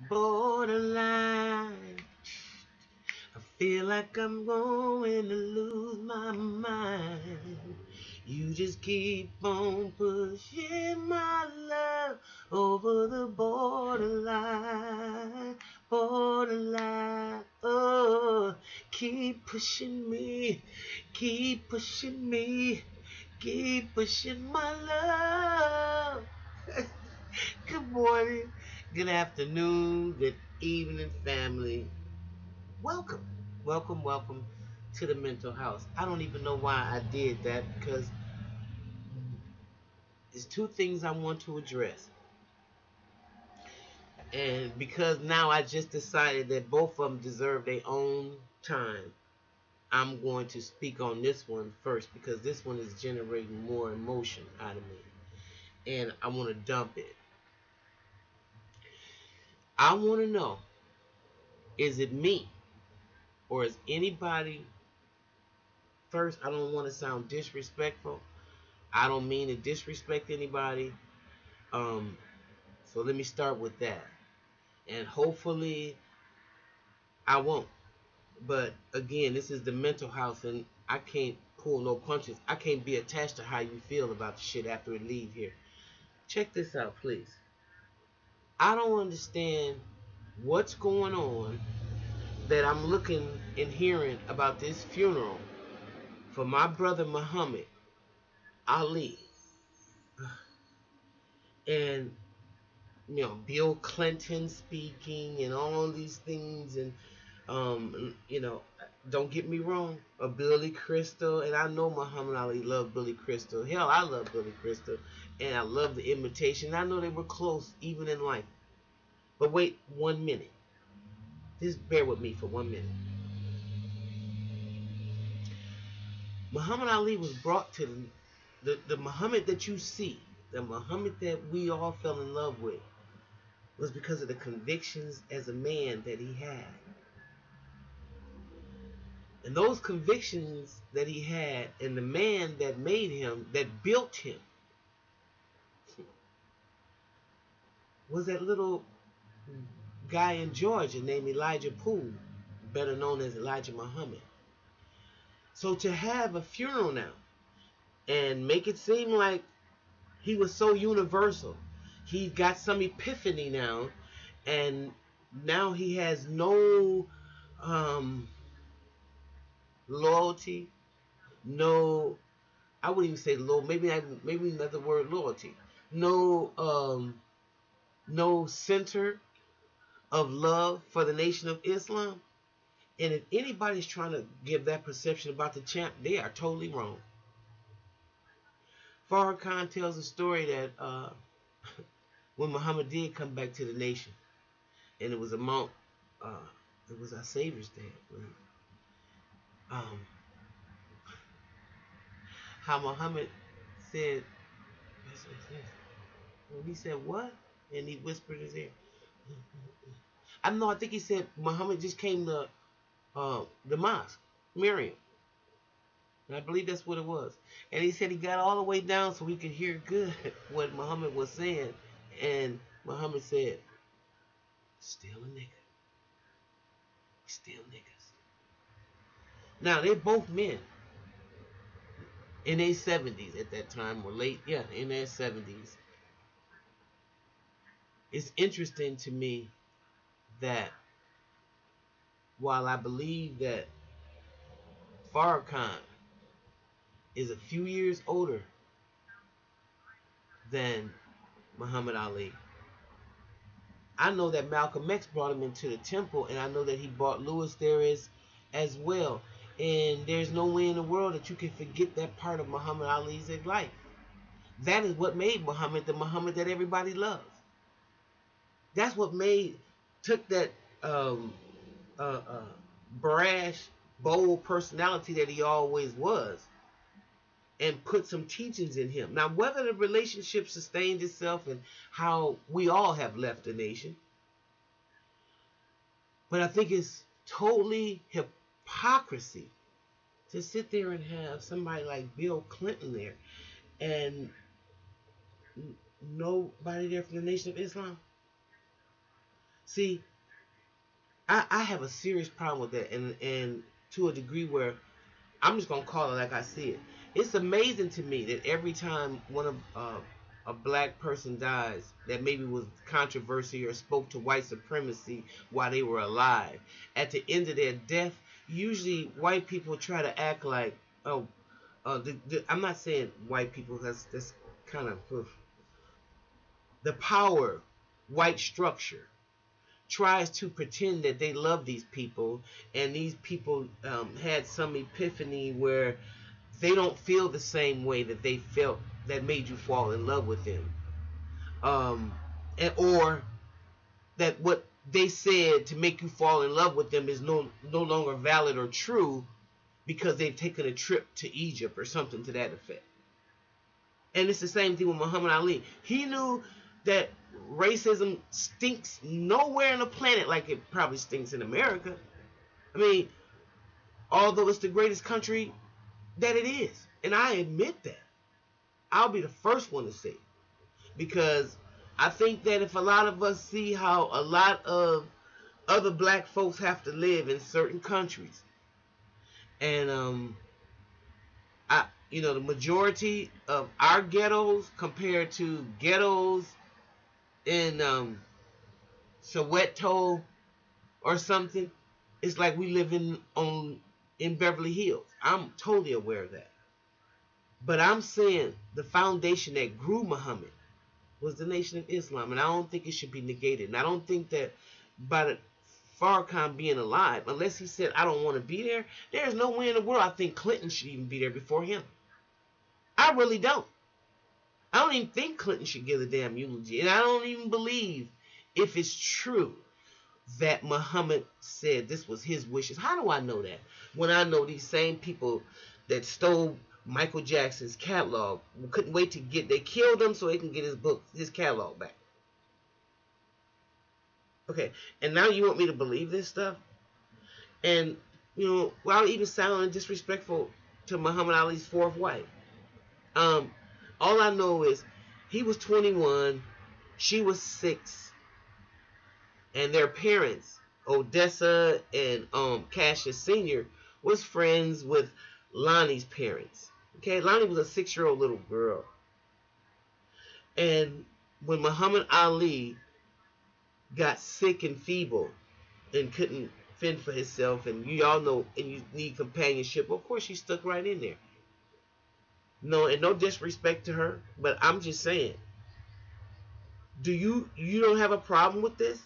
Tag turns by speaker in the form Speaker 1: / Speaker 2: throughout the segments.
Speaker 1: Borderline. I feel like I'm going to lose my mind. You just keep on pushing my love over the borderline, borderline. Oh, keep pushing me, keep pushing me, keep pushing my love. Good morning, good afternoon, good evening, family. Welcome, welcome to the mental house. I don't even know why I did that because there's two things I want to address. And because now I just decided that both of them deserve their own time, I'm going to speak on this one first because this one is generating more emotion out of me. And I want to dump it. I want to know, is it me or is anybody, first, I don't want to sound disrespectful. I don't mean to disrespect anybody. Um, So let me start with that. And hopefully I won't. But again, this is the mental house and I can't pull no punches. I can't be attached to how you feel about the shit after we leave here. Check this out, please. I don't understand what's going on that I'm looking and hearing about this funeral for my brother Muhammad Ali. And Bill Clinton speaking and all these things and you know, don't get me wrong, a Billy Crystal, and I know Muhammad Ali loved Billy Crystal. Hell, I love Billy Crystal, and I love the imitation. I know they were close even in life. But wait 1 minute. Just bear with me for 1 minute. Muhammad Ali was brought to the Muhammad that you see, the Muhammad that we all fell in love with, was because of the convictions as a man that he had. And those convictions that he had, and the man that made him, that built him, was that little guy in Georgia named Elijah Poole, better known as Elijah Muhammad. So to have a funeral now and make it seem like he was so universal, he got some epiphany now, and now he has no um, loyalty, no, I wouldn't even say low, maybe another word, loyalty, no no center of love for the Nation of Islam. And if anybody's trying to give that perception about the champ, they are totally wrong. Farrakhan tells a story that when Muhammad did come back to the nation, and it was a Mount, uh, it was our Savior's Day, I believe. Um, how Muhammad said, when he said what, and he whispered in his ear. I don't know. I think he said Muhammad just came to the mosque, Miriam. And I believe that's what it was. And he said he got all the way down so he could hear good what Muhammad was saying. And Muhammad said, still a nigga. Still niggas. Now, they're both men in their 70s at that time, or late, yeah, in their 70s. It's interesting to me that while I believe that Farrakhan is a few years older than Muhammad Ali, I know that Malcolm X brought him into the temple, and I know that he brought Lewis there as well. And there's no way in the world that you can forget that part of Muhammad Ali's life. That is what made Muhammad the Muhammad that everybody loves. That's what took that um, brash, bold personality that he always was, and put some teachings in him. Now, whether the relationship sustained itself and how we all have left the nation, but I think it's totally hypocrisy to sit there and have somebody like Bill Clinton there and nobody there from the Nation of Islam. See, I have a serious problem with that, and to a degree where I'm just gonna call it like I see it. It's amazing to me that every time one of a black person dies that maybe was controversy or spoke to white supremacy while they were alive, at the end of their death, usually white people try to act like, oh, I'm not saying white people, that's kind of the power, white structure tries to pretend that they love these people, and these people had some epiphany where they don't feel the same way that they felt that made you fall in love with them, um, or that what they said to make you fall in love with them is no longer valid or true because they've taken a trip to Egypt or something to that effect. And it's the same thing with Muhammad Ali. He knew that racism stinks nowhere on the planet like it probably stinks in America. I mean, although it's the greatest country that it is, and I admit that. I'll be the first one to say it, because I think that if a lot of us see how a lot of other black folks have to live in certain countries, and the majority of our ghettos compared to ghettos in Soweto or something, it's like we live in Beverly Hills. I'm totally aware of that. But I'm saying the foundation that grew Muhammad was the Nation of Islam, and I don't think it should be negated. And I don't think that by the Farrakhan being alive, unless he said I don't want to be there, there's no way in the world I think Clinton should even be there before him. I really don't. I don't even think Clinton should give a damn eulogy, and I don't even believe if it's true that Muhammad said this was his wishes. How do I know that? When I know these same people that stole Michael Jackson's catalog couldn't wait to they killed him so they can get his catalog back. Okay, and now you want me to believe this stuff? And, without even sounding disrespectful to Muhammad Ali's fourth wife. Um, all I know is he was 21, she was 6, and their parents, Odessa and Cassius Sr., was friends with Lonnie's parents. Okay, Lonnie was a 6-year-old little girl. And when Muhammad Ali got sick and feeble and couldn't fend for himself, and you all know, and you need companionship, of course she stuck right in there. No, and no disrespect to her, but I'm just saying, you don't have a problem with this?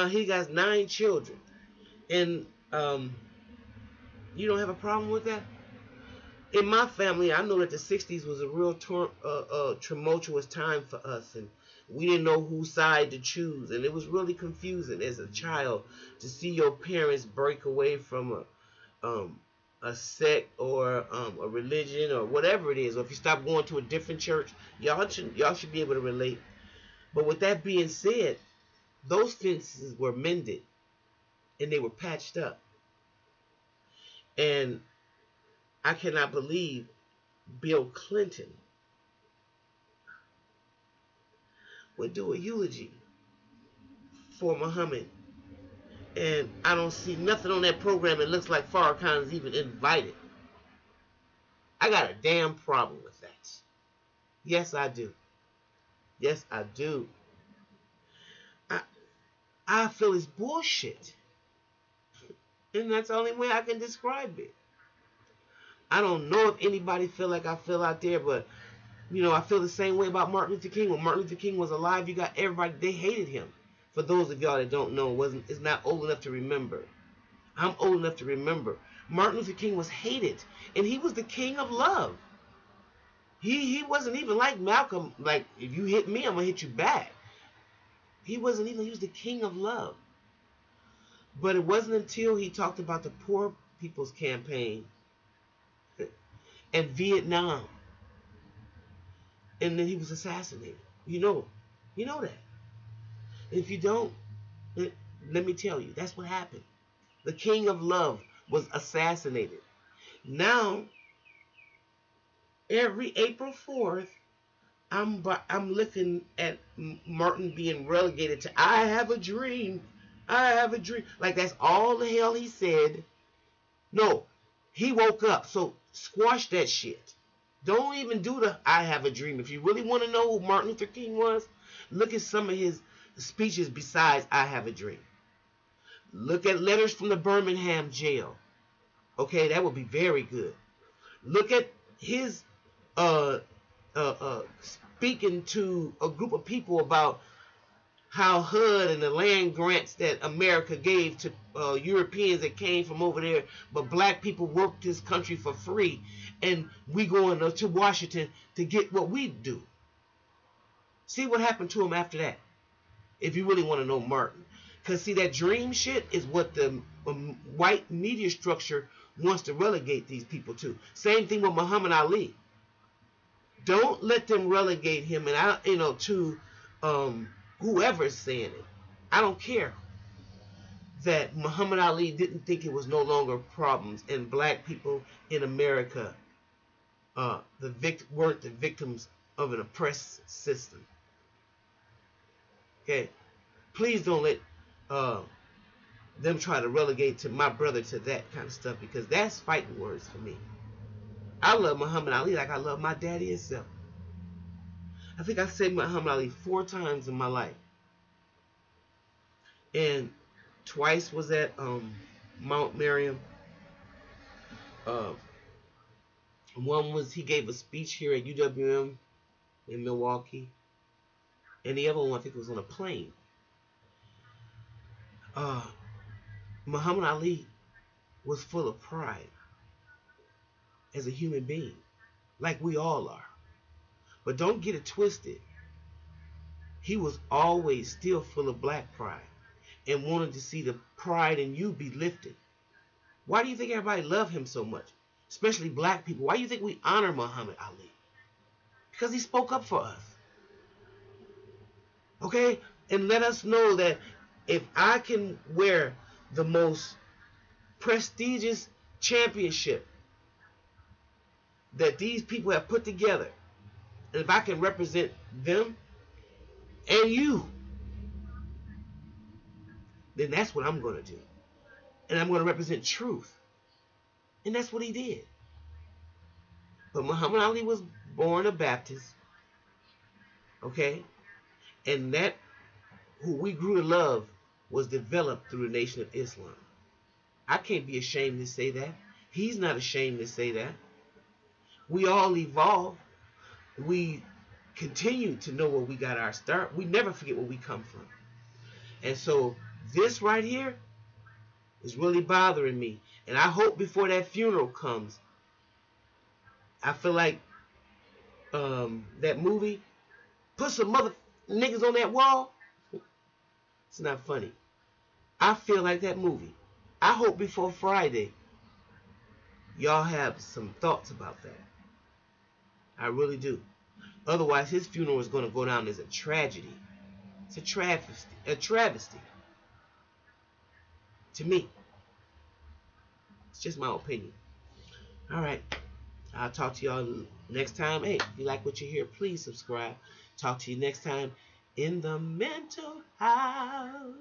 Speaker 1: He got 9 children, and you don't have a problem with that? In my family, I know that the 60s was a real tumultuous time for us, and we didn't know whose side to choose, and it was really confusing as a child to see your parents break away from a sect or a religion or whatever it is, or if you stop going to a different church. Y'all should be able to relate. But with that being said, those fences were mended and they were patched up, and I cannot believe Bill Clinton would do a eulogy for Muhammad, and I don't see nothing on that program that looks like Farrakhan is even invited. I got a damn problem with that. Yes, I do. Yes, I do. I I feel it's bullshit, and that's the only way I can describe it. I don't know if anybody feel like I feel out there, but I feel the same way about Martin Luther King. When Martin Luther King was alive, you got everybody, they hated him. For those of y'all that don't know, is not old enough to remember. I'm old enough to remember. Martin Luther King was hated, and he was the king of love. He wasn't even like Malcolm, like, if you hit me, I'm gonna hit you back. He was the king of love. But it wasn't until he talked about the Poor People's Campaign and Vietnam, and then he was assassinated. You know that. If you don't, let me tell you, that's what happened. The king of love was assassinated. Now, every April 4th, I'm looking at Martin being relegated to "I have a dream, I have a dream." Like that's all the hell he said. No, he woke up. So squash that shit. Don't even do the "I have a dream." If you really want to know who Martin Luther King was, look at some of his speeches besides "I have a dream." Look at letters from the Birmingham jail. Okay, that would be very good. Look at his uh, speaking to a group of people about how HUD and the land grants that America gave to Europeans that came from over there, but black people worked this country for free, and we going to Washington to get what we do. See what happened to him after that, if you really want to know Martin. Because, see, that dream shit is what the white media structure wants to relegate these people to. Same thing with Muhammad Ali. Don't let them relegate him to whoever's saying it. I don't care that Muhammad Ali didn't think it was no longer problems, and black people in America weren't the victims of an oppressed system. Okay, please don't let uh, them try to relegate to my brother to that kind of stuff, because that's fighting words for me. I love Muhammad Ali like I love my daddy himself. I think I said Muhammad Ali 4 times in my life, and twice was at Mount Miriam. Uh, One was he gave a speech here at UWM in Milwaukee, and the other one I think was on a plane. Uh, Muhammad Ali was full of pride as a human being, like we all are. But don't get it twisted. He was always still full of black pride and wanted to see the pride in you be lifted. Why do you think everybody loved him so much? Especially black people. Why do you think we honor Muhammad Ali? Because he spoke up for us. Okay? And let us know that if I can wear the most prestigious championship that these people have put together, and if I can represent them and you, then that's what I'm going to do. And I'm going to represent truth. And that's what he did. But Muhammad Ali was born a Baptist, okay? And that, who we grew to love, was developed through the Nation of Islam. I can't be ashamed to say that. He's not ashamed to say that. We all evolve. We continue to know where we got our start. We never forget where we come from. And so this right here is really bothering me. And I hope before that funeral comes, I feel like that movie, put some mother niggas on that wall. It's not funny. I feel like that movie. I hope before Friday, y'all have some thoughts about that. I really do. Otherwise, his funeral is going to go down as a tragedy. It's a travesty. A travesty. To me. It's just my opinion. All right. I'll talk to y'all next time. Hey, if you like what you hear, please subscribe. Talk to you next time in the mental house.